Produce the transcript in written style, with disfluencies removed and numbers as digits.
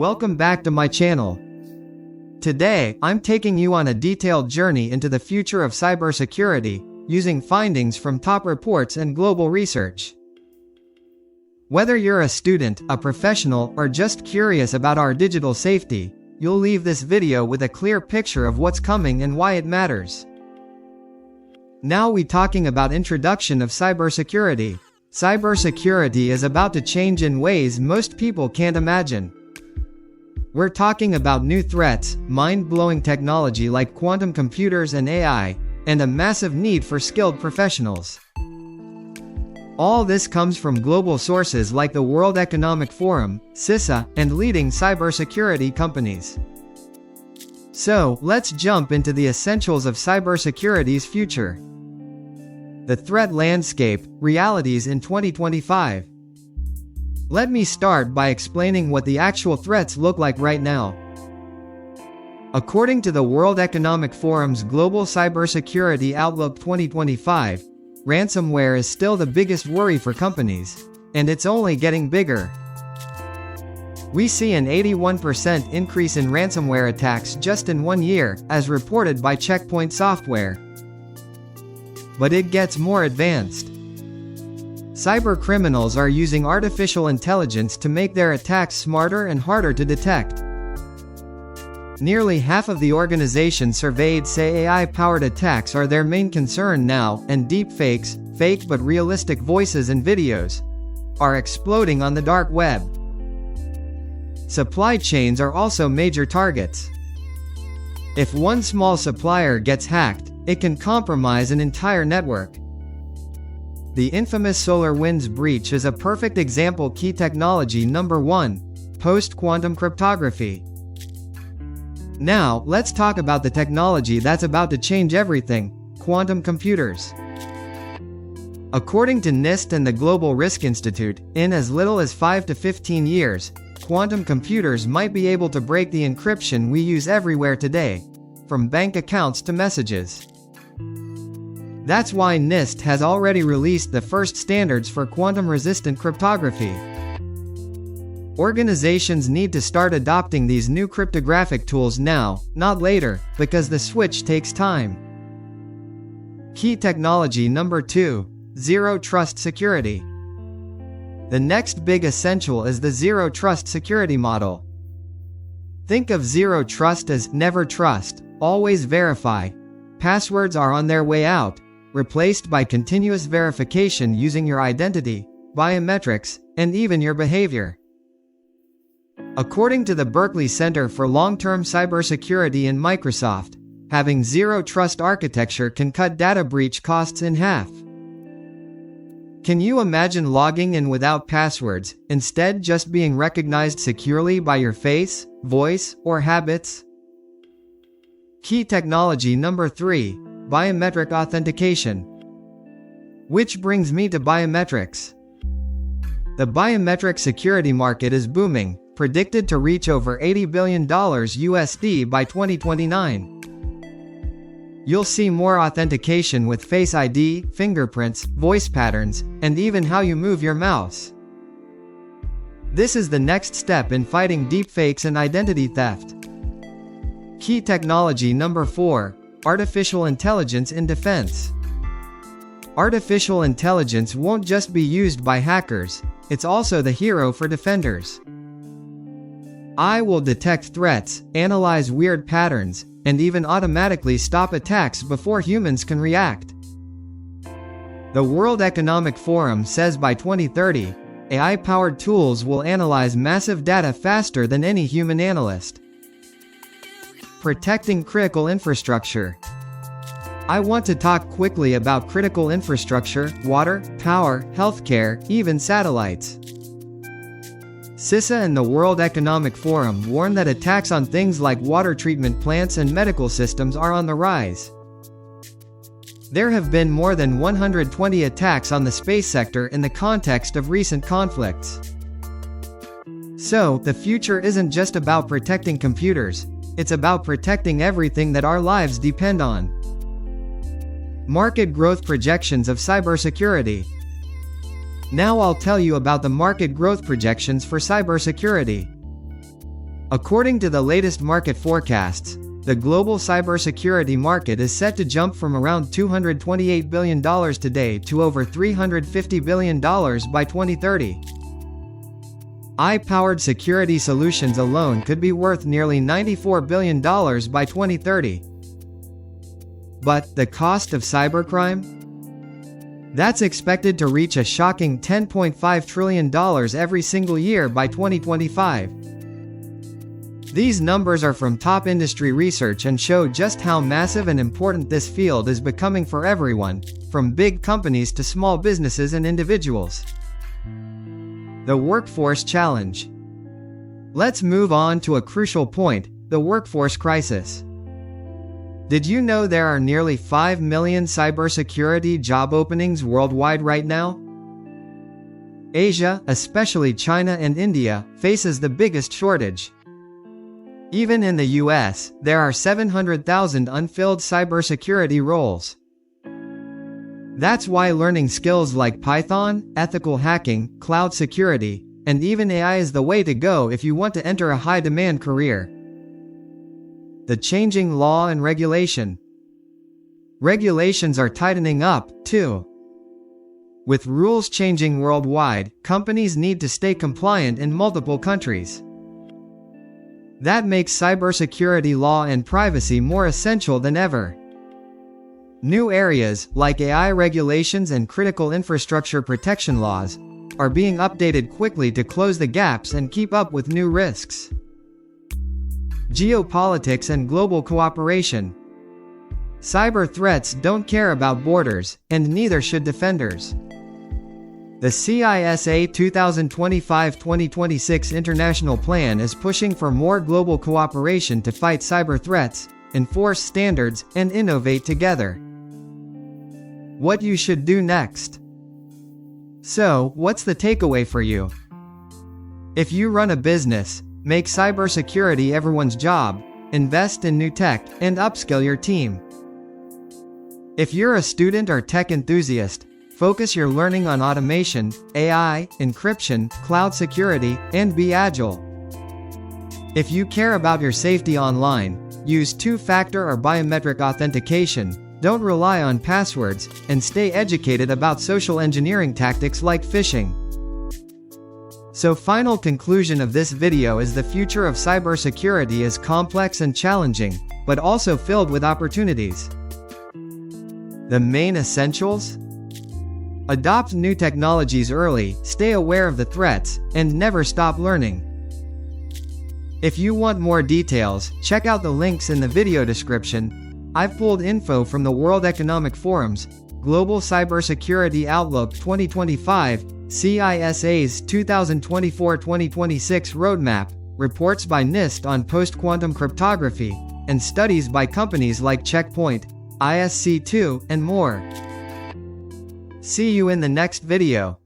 Welcome back to my channel. Today, I'm taking you on a detailed journey into the future of cybersecurity, using findings from top reports and global research. Whether you're a student, a professional, or just curious about our digital safety, you'll leave this video with a clear picture of what's coming and why it matters. Now we talking about introduction of cybersecurity. Cybersecurity is about to change in ways most people can't imagine. We're talking about new threats, mind-blowing technology like quantum computers and AI, and a massive need for skilled professionals. All this comes from global sources like the World Economic Forum, CISA, and leading cybersecurity companies. So, let's jump into the essentials of cybersecurity's future. The threat landscape, realities in 2025. Let me start by explaining what the actual threats look like right now. According to the World Economic Forum's Global Cybersecurity Outlook 2025, ransomware is still the biggest worry for companies, and it's only getting bigger. We see an 81% increase in ransomware attacks just in 1 year, as reported by Checkpoint Software. But it gets more advanced. Cybercriminals are using artificial intelligence to make their attacks smarter and harder to detect. Nearly half of the organizations surveyed say AI-powered attacks are their main concern now, and deepfakes, fake but realistic voices and videos, are exploding on the dark web. Supply chains are also major targets. If one small supplier gets hacked, it can compromise an entire network. The infamous SolarWinds breach is a perfect example. Key technology number 1: post-quantum cryptography. Now, let's talk about the technology that's about to change everything: quantum computers. According to NIST and the Global Risk Institute, in as little as 5 to 15 years, quantum computers might be able to break the encryption we use everywhere today, from bank accounts to messages. That's why NIST has already released the first standards for quantum-resistant cryptography. Organizations need to start adopting these new cryptographic tools now, not later, because the switch takes time. Key technology number 2: Zero Trust Security. The next big essential is the Zero Trust security model. Think of Zero Trust as never trust, always verify. Passwords are on their way out, replaced by continuous verification using your identity, biometrics, and even your behavior. According to the Berkeley Center for Long-Term Cybersecurity in Microsoft, having zero trust architecture can cut data breach costs in half. Can you imagine logging in without passwords, instead just being recognized securely by your face, voice, or habits? Key technology number 3: biometric authentication. Which brings me to biometrics. The biometric security market is booming, predicted to reach over $80 billion USD by 2029. You'll see more authentication with Face ID, fingerprints, voice patterns, and even how you move your mouse. This is the next step in fighting deepfakes and identity theft. Key technology number 4: artificial intelligence in defense. Artificial intelligence won't just be used by hackers, it's also the hero for defenders. AI will detect threats, analyze weird patterns, and even automatically stop attacks before humans can react. The World Economic Forum says by 2030, AI-powered tools will analyze massive data faster than any human analyst. Protecting critical infrastructure. I want to talk quickly about critical infrastructure: water, power, healthcare, even satellites. CISA and the World Economic Forum warn that attacks on things like water treatment plants and medical systems are on the rise. There have been more than 120 attacks on the space sector in the context of recent conflicts. So, the future isn't just about protecting computers, it's about protecting everything that our lives depend on. Market growth projections of cybersecurity. Now I'll tell you about the market growth projections for cybersecurity. According to the latest market forecasts, the global cybersecurity market is set to jump from around $228 billion today to over $350 billion by 2030. AI-powered security solutions alone could be worth nearly $94 billion by 2030. But the cost of cybercrime? That's expected to reach a shocking $10.5 trillion every single year by 2025. These numbers are from top industry research and show just how massive and important this field is becoming for everyone, from big companies to small businesses and individuals. The workforce challenge. Let's move on to a crucial point, the workforce crisis. Did you know there are nearly 5 million cybersecurity job openings worldwide right now? Asia, especially China and India, faces the biggest shortage. Even in the US, there are 700,000 unfilled cybersecurity roles. That's why learning skills like Python, ethical hacking, cloud security, and even AI is the way to go if you want to enter a high-demand career. The changing law and regulation. Regulations are tightening up, too. With rules changing worldwide, companies need to stay compliant in multiple countries. That makes cybersecurity law and privacy more essential than ever. New areas, like AI regulations and critical infrastructure protection laws, are being updated quickly to close the gaps and keep up with new risks. Geopolitics and global cooperation. Cyber threats don't care about borders, and neither should defenders. The CISA 2025-2026 International Plan is pushing for more global cooperation to fight cyber threats, enforce standards, and innovate together. What you should do next. So, what's the takeaway for you? If you run a business, make cybersecurity everyone's job, invest in new tech, and upskill your team. If you're a student or tech enthusiast, focus your learning on automation, AI, encryption, cloud security, and be agile. If you care about your safety online, use two-factor or biometric authentication, don't rely on passwords, and stay educated about social engineering tactics like phishing. So, final conclusion of this video is the future of cybersecurity is complex and challenging, but also filled with opportunities. The main essentials? Adopt new technologies early, stay aware of the threats, and never stop learning. If you want more details, check out the links in the video description. I've pulled info from the World Economic Forum's Global Cybersecurity Outlook 2025, CISA's 2024-2026 Roadmap, reports by NIST on post-quantum cryptography, and studies by companies like Checkpoint, ISC2, and more. See you in the next video.